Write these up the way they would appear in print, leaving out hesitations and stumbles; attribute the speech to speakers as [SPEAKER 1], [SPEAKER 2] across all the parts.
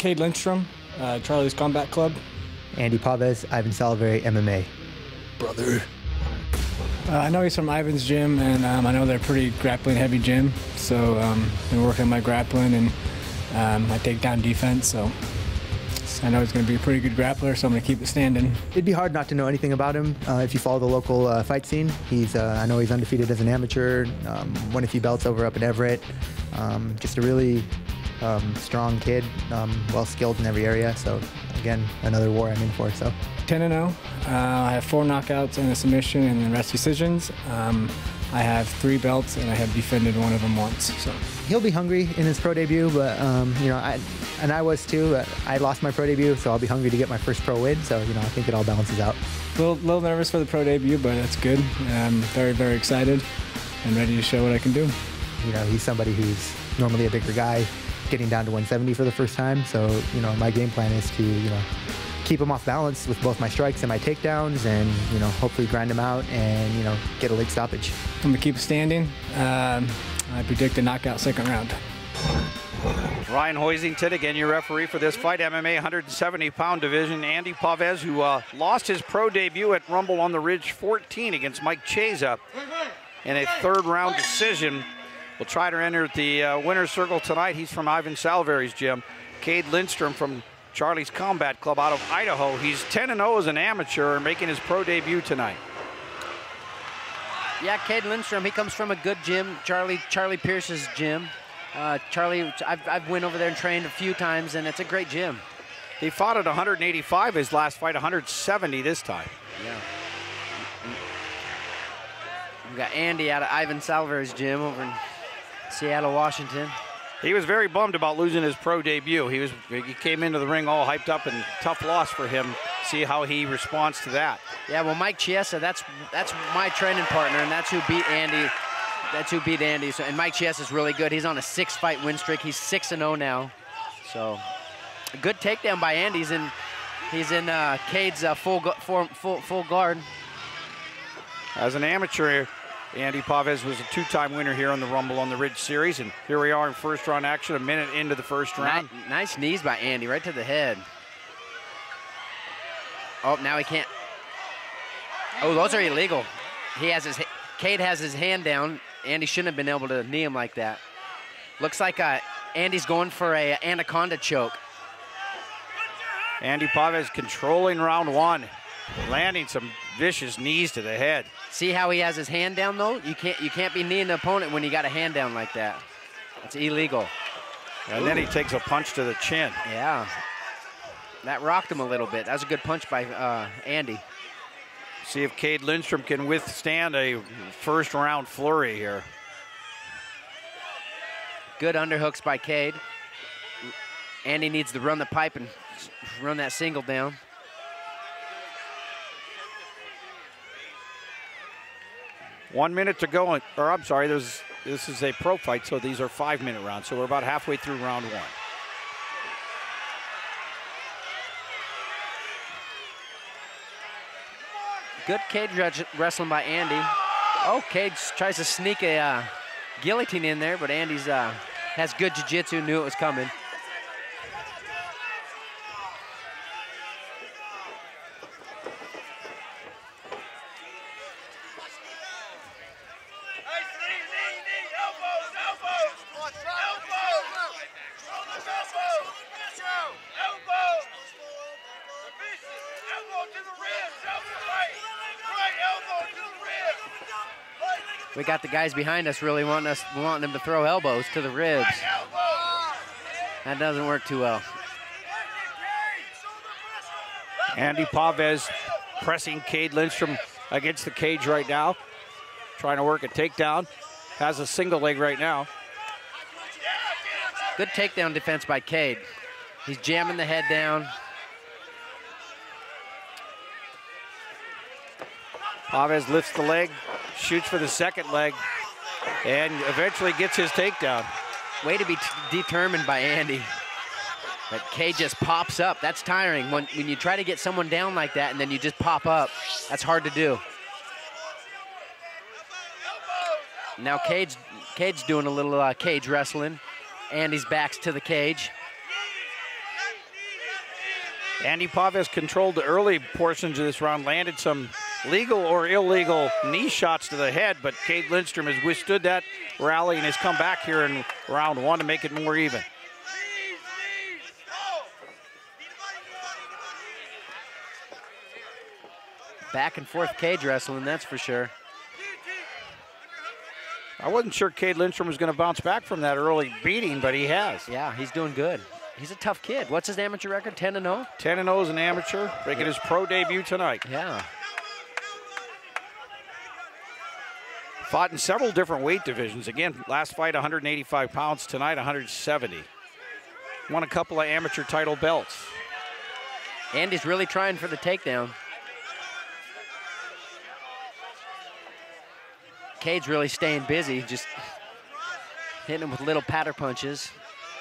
[SPEAKER 1] Cade Lindstrom, Charlie's Combat Club.
[SPEAKER 2] Andy Pavez, Ivan Salveri, MMA.
[SPEAKER 1] Brother. I know he's from Ivan's gym, and I know they're a pretty grappling-heavy gym. So been working on my grappling and my takedown defense. So I know he's going to be a pretty good grappler, so I'm going to keep it standing.
[SPEAKER 2] It'd be hard not to know anything about him if you follow the local fight scene. I know he's undefeated as an amateur, won a few belts over up in Everett. Just a really strong kid, well-skilled in every area. So again, another war I'm in for. So
[SPEAKER 1] 10-0. I have 4 knockouts and a submission and the rest decisions. I have 3 belts and I have defended one of them once. So
[SPEAKER 2] he'll be hungry in his pro debut, but you know, I was too. I lost my pro debut, so I'll be hungry to get my first pro win. So you know, I think it all balances out.
[SPEAKER 1] A little nervous for the pro debut, but that's good. I'm very, very excited and ready to show what I can do.
[SPEAKER 2] You know, he's somebody who's normally a bigger guy, getting down to 170 for the first time. So you know, my game plan is to keep him off balance with both my strikes and my takedowns, and hopefully grind him out and get a late stoppage.
[SPEAKER 1] I'm gonna keep standing. I predict a knockout second round.
[SPEAKER 3] Ryan Hoisington, again, your referee for this fight, MMA 170-pound division. Andy Pavez, who lost his pro debut at Rumble on the Ridge 14 against Mike Chiesa in a third-round decision, will try to enter the winner's circle tonight. He's from Ivan Salveri's gym. Cade Lindstrom from Charlie's Combat Club out of Idaho. He's 10-0 as an amateur and making his pro debut tonight.
[SPEAKER 4] Yeah, Cade Lindstrom, he comes from a good gym, Charlie Pierce's gym. Charlie, I've went over there and trained a few times, and it's a great gym.
[SPEAKER 3] He fought at 185 his last fight, 170 this time.
[SPEAKER 4] Yeah. We've got Andy out of Ivan Salveri's gym over in Seattle, Washington.
[SPEAKER 3] He was very bummed about losing his pro debut. He came into the ring all hyped up, and tough loss for him. See how he responds to that.
[SPEAKER 4] Yeah, well, Mike Chiesa, that's my training partner, and that's who beat Andy. So, and Mike Chiesa is really good. He's on a 6-fight win streak. He's 6-0 now. So, a good takedown by Andy. He's in Cade's full guard.
[SPEAKER 3] As an amateur, Andy Pavez was a 2-time winner here on the Rumble on the Ridge series, and here we are in first round action, a minute into the first round.
[SPEAKER 4] Nice knees by Andy, right to the head. Oh, now he can't. Oh, those are illegal. Cade has his hand down. Andy shouldn't have been able to knee him like that. Looks like Andy's going for a anaconda choke.
[SPEAKER 3] Andy Pavez controlling round 1, landing some vicious knees to the head.
[SPEAKER 4] See how he has his hand down though? You can't be kneeing the opponent when you got a hand down like that. It's illegal.
[SPEAKER 3] And then he takes a punch to the chin.
[SPEAKER 4] Yeah. That rocked him a little bit. That was a good punch by Andy.
[SPEAKER 3] See if Cade Lindstrom can withstand a first round flurry here.
[SPEAKER 4] Good underhooks by Cade. Andy needs to run the pipe and run that single down.
[SPEAKER 3] One minute to go, or I'm sorry, this is a pro fight, so these are 5-minute rounds. So we're about halfway through round 1.
[SPEAKER 4] Good cage wrestling by Andy. Oh, Cade tries to sneak a guillotine in there, but Andy's has good jiu-jitsu, knew it was coming. We got the guys behind us really wanting them to throw elbows to the ribs. That doesn't work too well.
[SPEAKER 3] Andy Pavez pressing Cade Lindstrom against the cage right now. Trying to work a takedown. Has a single leg right now.
[SPEAKER 4] Good takedown defense by Cade. He's jamming the head down.
[SPEAKER 3] Pavez lifts the leg, shoots for the second leg, and eventually gets his takedown.
[SPEAKER 4] Way to be determined by Andy. But Cade just pops up. That's tiring. When you try to get someone down like that and then you just pop up, that's hard to do. Now Cade's doing a little cage wrestling. Andy's back's to the cage.
[SPEAKER 3] Andy Pavez controlled the early portions of this round, landed some legal or illegal knee shots to the head, but Cade Lindstrom has withstood that rally and has come back here in round 1 to make it more even.
[SPEAKER 4] Back and forth cage wrestling, that's for sure.
[SPEAKER 3] I wasn't sure Cade Lindstrom was going to bounce back from that early beating, but he has.
[SPEAKER 4] Yeah, he's doing good. He's a tough kid. What's his amateur record, 10-0?
[SPEAKER 3] 10-0 as an amateur, making his pro debut tonight.
[SPEAKER 4] Yeah.
[SPEAKER 3] Fought in several different weight divisions. Again, last fight 185 pounds, tonight 170. Won a couple of amateur title belts.
[SPEAKER 4] Andy's really trying for the takedown. Cade's really staying busy, just hitting him with little patter punches.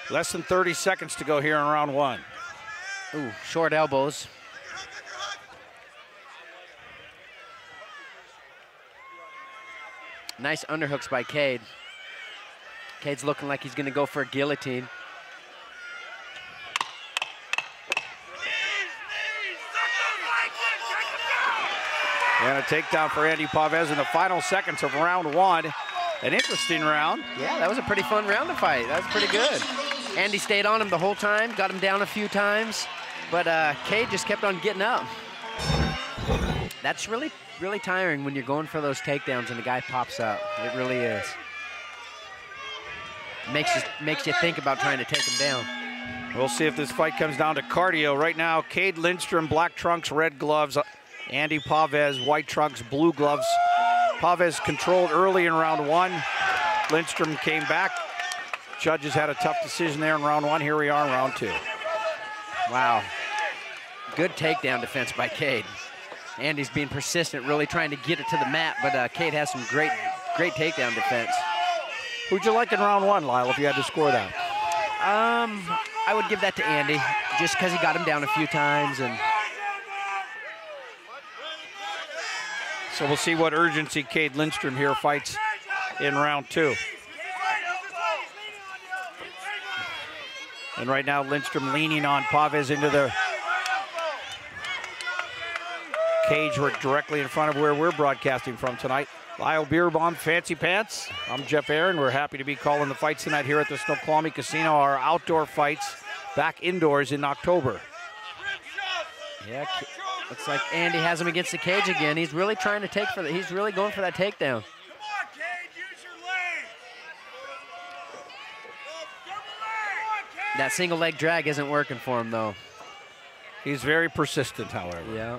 [SPEAKER 3] Less than 30 seconds to go here in round 1.
[SPEAKER 4] Ooh, short elbows. Nice underhooks by Cade. Cade's looking like he's gonna go for a guillotine.
[SPEAKER 3] And a takedown for Andy Pavez in the final seconds of round 1. An interesting round.
[SPEAKER 4] Yeah, that was a pretty fun round to fight. That was pretty good. Andy stayed on him the whole time, got him down a few times, but Cade just kept on getting up. That's really, really tiring when you're going for those takedowns and the guy pops up. It really is. Makes you think about trying to take him down.
[SPEAKER 3] We'll see if this fight comes down to cardio. Right now, Cade Lindstrom, black trunks, red gloves. Andy Pavez, white trunks, blue gloves. Pavez controlled early in round 1. Lindstrom came back. Judges had a tough decision there in round 1. Here we are in round 2.
[SPEAKER 4] Wow. Good takedown defense by Cade. Andy's being persistent, really trying to get it to the mat, but Cade has some great takedown defense.
[SPEAKER 3] Who'd you like in round 1, Lyle, if you had to score that?
[SPEAKER 4] I would give that to Andy, just because he got him down a few times. And
[SPEAKER 3] so we'll see what urgency Cade Lindstrom here fights in round 2. And right now, Lindstrom leaning on Pavez into the cage. We're directly in front of where we're broadcasting from tonight. Lyle Beerbomb, Fancy Pants. I'm Jeff Aaron. We're happy to be calling the fights tonight here at the Snoqualmie Casino. Our outdoor fights back indoors in October.
[SPEAKER 4] Yeah, looks like Andy has him against the cage again. He's really trying to take for that. He's really going for that takedown. That single leg drag isn't working for him, though.
[SPEAKER 3] He's very persistent, however.
[SPEAKER 4] Yeah.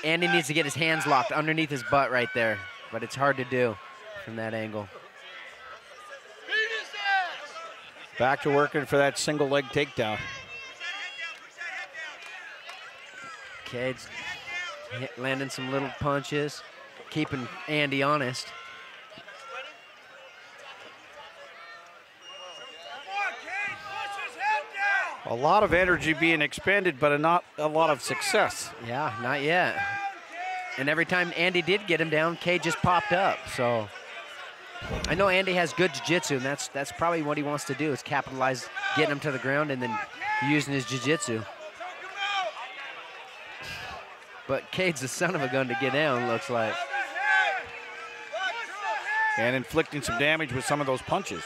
[SPEAKER 4] Andy needs to get his hands locked underneath his butt right there, but it's hard to do from that angle.
[SPEAKER 3] Back to working for that single leg takedown.
[SPEAKER 4] Cade's landing some little punches, keeping Andy honest.
[SPEAKER 3] A lot of energy being expended, but not a lot of success.
[SPEAKER 4] Yeah, not yet. And every time Andy did get him down, Cade just popped up. So I know Andy has good jiu-jitsu, and that's probably what he wants to do, is capitalize, getting him to the ground and then using his jiu-jitsu. But Cade's a son of a gun to get down, looks like.
[SPEAKER 3] And inflicting some damage with some of those punches.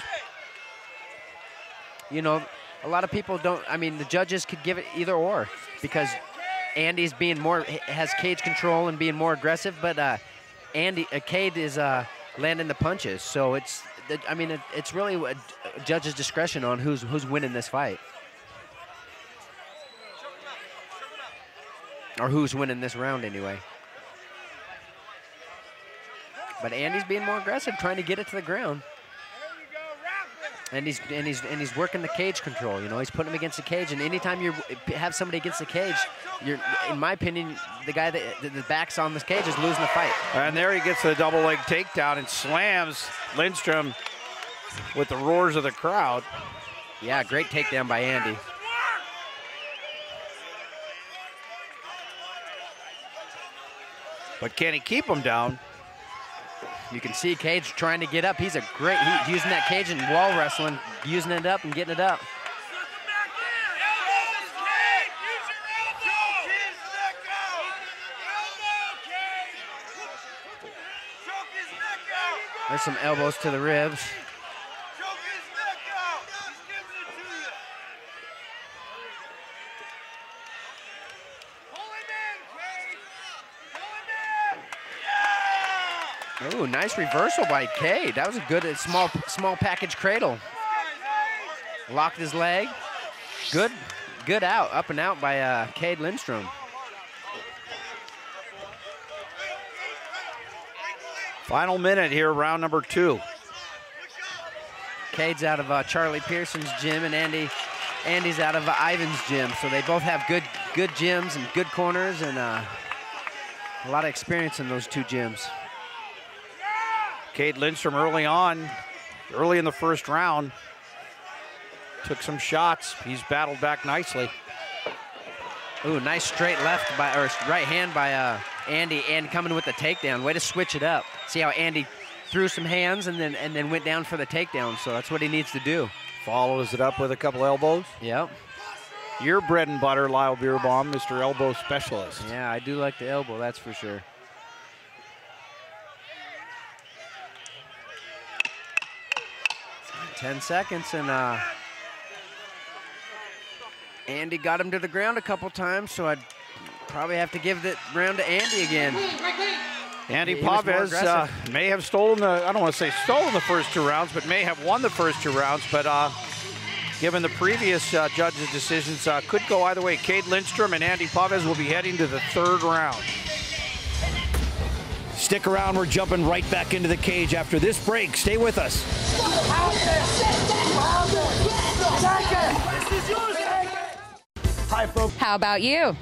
[SPEAKER 4] You know, a lot of people don't, I mean, the judges could give it either or, because Andy's being more, has cage control and being more aggressive, but Cade is landing the punches. So it's, I mean, it's really a judge's discretion on who's winning this fight. Or who's winning this round anyway. But Andy's being more aggressive, trying to get it to the ground. And he's working the cage control. You know, he's putting him against the cage. And anytime you have somebody against the cage, you're, in my opinion, the guy that the back's on this cage is losing the fight.
[SPEAKER 3] And there he gets the double leg takedown and slams Lindstrom with the roars of the crowd.
[SPEAKER 4] Yeah, great takedown by Andy.
[SPEAKER 3] But can he keep him down?
[SPEAKER 4] You can see Cade's trying to get up. He's using that cage and wall wrestling, using it up and getting it up. There's some elbows to the ribs. Ooh, nice reversal by Cade. That was a good small package cradle. Locked his leg. Good out, up and out by Cade Lindstrom.
[SPEAKER 3] Final minute here, round number 2.
[SPEAKER 4] Cade's out of Charlie Pearson's gym, and Andy's out of Ivan's gym. So they both have good gyms and good corners, and a lot of experience in those 2 gyms.
[SPEAKER 3] Cade Lindstrom early in the first round, took some shots. He's battled back nicely.
[SPEAKER 4] Ooh, nice straight right hand by Andy, and coming with the takedown. Way to switch it up. See how Andy threw some hands and then went down for the takedown. So that's what he needs to do.
[SPEAKER 3] Follows it up with a couple elbows.
[SPEAKER 4] Yep.
[SPEAKER 3] Your bread and butter, Lyle Beerbaum, Mr. Elbow Specialist.
[SPEAKER 4] Yeah, I do like the elbow, that's for sure. Ten seconds, and Andy got him to the ground a couple times, so I'd probably have to give the round to Andy again.
[SPEAKER 3] Andy Pavez may have stolen I don't want to say stolen the first 2 rounds, but may have won the first 2 rounds. But given the previous judges' decisions, could go either way. Cade Lindstrom and Andy Pavez will be heading to the 3rd round. Stick around, we're jumping right back into the cage after this break. Stay with us.
[SPEAKER 5] Hi, folks.
[SPEAKER 6] How about you?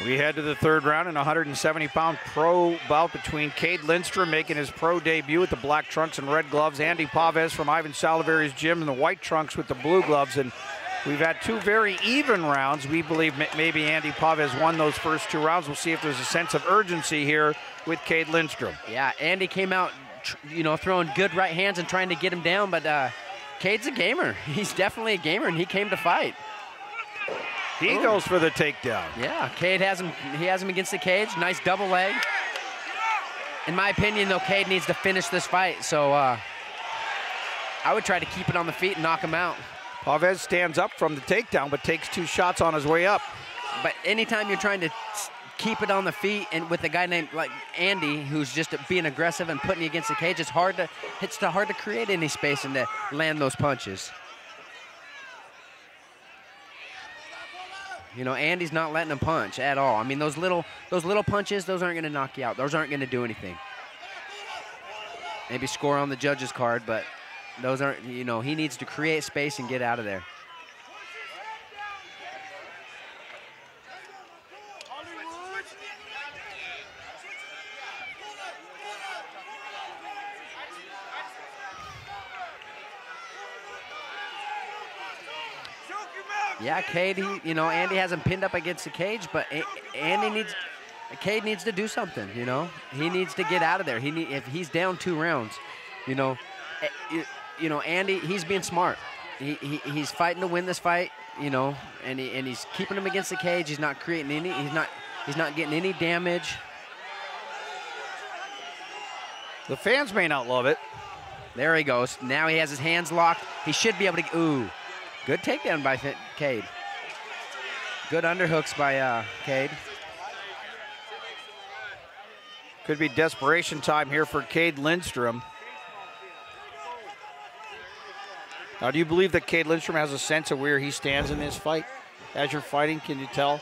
[SPEAKER 3] We head to the 3rd round in a 170-pound pro bout between Cade Lindstrom, making his pro debut with the black trunks and red gloves, Andy Pavez from Ivan Salivari's gym in the white trunks with the blue gloves. And we've had 2 very even rounds. We believe maybe Andy Pavez won those first 2 rounds. We'll see if there's a sense of urgency here with Cade Lindstrom.
[SPEAKER 4] Yeah, Andy came out, throwing good right hands and trying to get him down, but Cade's a gamer. He's definitely a gamer, and he came to fight.
[SPEAKER 3] He goes for the takedown.
[SPEAKER 4] Yeah, Cade has him against the cage. Nice double leg. In my opinion, though, Cade needs to finish this fight, so I would try to keep it on the feet and knock him out.
[SPEAKER 3] Pavez stands up from the takedown, but takes 2 shots on his way up.
[SPEAKER 4] But anytime you're trying to keep it on the feet, and with a guy named like Andy, who's just being aggressive and putting you against the cage, it's hard to create any space and to land those punches. Andy's not letting him punch at all. I mean, those little punches, those aren't going to knock you out. Those aren't going to do anything. Maybe score on the judge's card, but those aren't, he needs to create space and get out of there. Yeah, Cade, Andy hasn't pinned up against the cage, but Cade needs to do something, He needs to get out of there. If he's down 2 rounds, Andy, he's being smart. He's fighting to win this fight, and he's keeping him against the cage. He's not creating any, he's not getting any damage.
[SPEAKER 3] The fans may not love it.
[SPEAKER 4] There he goes. Now he has his hands locked. He should be able to, ooh. Good takedown by Cade. Good underhooks by Cade.
[SPEAKER 3] Could be desperation time here for Cade Lindstrom. Now, do you believe that Cade Lindstrom has a sense of where he stands in this fight? As you're fighting, can you tell?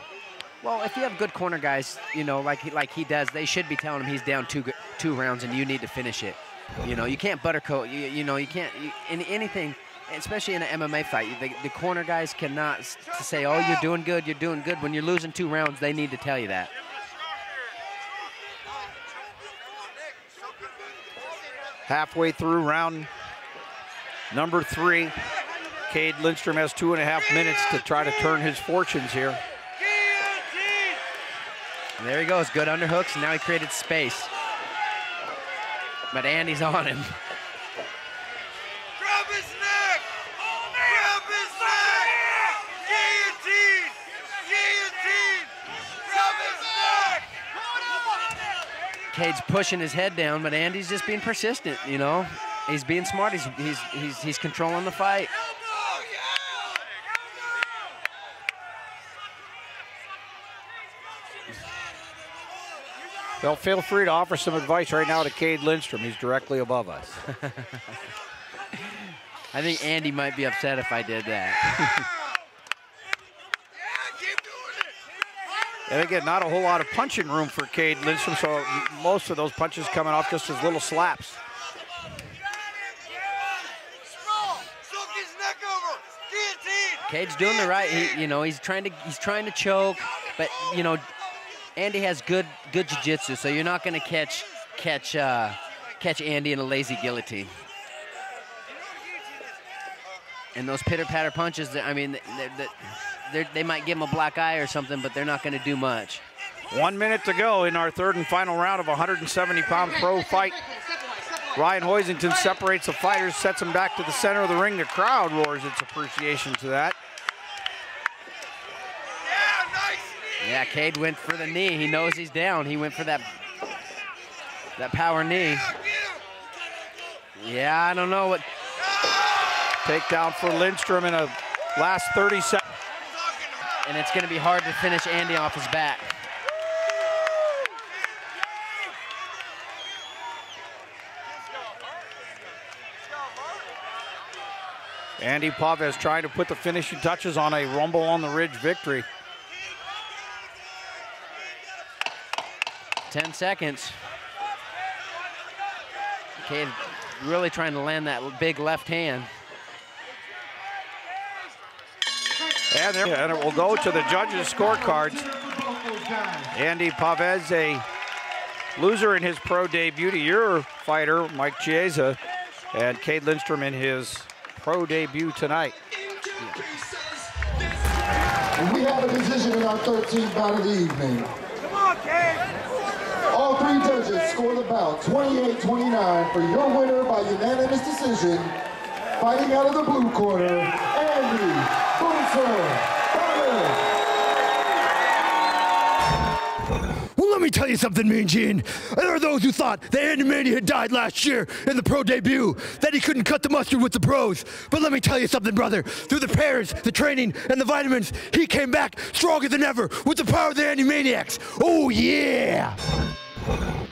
[SPEAKER 4] Well, if you have good corner guys, like he does, they should be telling him he's down 2 rounds and you need to finish it. You can't buttercoat. You can't anything. Especially in an MMA fight, the corner guys cannot say, oh, you're doing good, you're doing good. When you're losing 2 rounds, they need to tell you that.
[SPEAKER 3] Halfway through round number 3, Cade Lindstrom has 2.5 minutes to try to turn his fortunes here.
[SPEAKER 4] There he goes, good underhooks, and now he created space. But Andy's on him.
[SPEAKER 6] Grab his neck! Grab his neck! Guillotine! Guillotine! Grab his neck!
[SPEAKER 4] Cade's pushing his head down, but Andy's just being persistent, you know? He's being smart, he's controlling the fight.
[SPEAKER 3] Well, feel free to offer some advice right now to Cade Lindstrom. He's directly above us.
[SPEAKER 4] I think Andy might be upset if I did that.
[SPEAKER 3] And again, not a whole lot of punching room for Cade Lindstrom, so most of those punches coming off just as little slaps.
[SPEAKER 4] Cade's doing the right. He's trying to choke, but Andy has good jiu-jitsu, so you're not going to catch Andy in a lazy guillotine. And those pitter-patter punches, I mean, they might give him a black eye or something, but they're not going to do much.
[SPEAKER 3] 1 minute to go in our third and final round of a 170-pound pro fight. Ryan Hoisington separates the fighters, sets them back to the center of the ring. The crowd roars its appreciation to that.
[SPEAKER 4] Yeah, Cade went for the knee. He knows he's down. He went for that power knee. Yeah, I don't know what.
[SPEAKER 3] Takedown for Lindstrom in a last 30 seconds.
[SPEAKER 4] And it's going to be hard to finish Andy off his back.
[SPEAKER 3] Andy Pavez trying to put the finishing touches on a Rumble on the Ridge victory.
[SPEAKER 4] 10 seconds. Cade really trying to land that big left hand.
[SPEAKER 3] And it will go to the judges' scorecards. Andy Pavez, a loser in his pro debut to your fighter, Mike Chiesa, and Cade Lindstrom in his pro debut tonight.
[SPEAKER 7] We have a decision in our 13th bout of the evening.
[SPEAKER 6] Come on, Cade!
[SPEAKER 7] All three judges score the bout 28-29 for your winner by unanimous decision. Fighting out of the blue corner, Andy Pavez.
[SPEAKER 8] Well, let me tell you something, Mean Gene. There are those who thought that Andy Manny had died last year in the pro debut, that he couldn't cut the mustard with the pros. But let me tell you something, brother. Through the prayers, the training, and the vitamins, he came back stronger than ever with the power of the Andy Maniacs. Oh, yeah!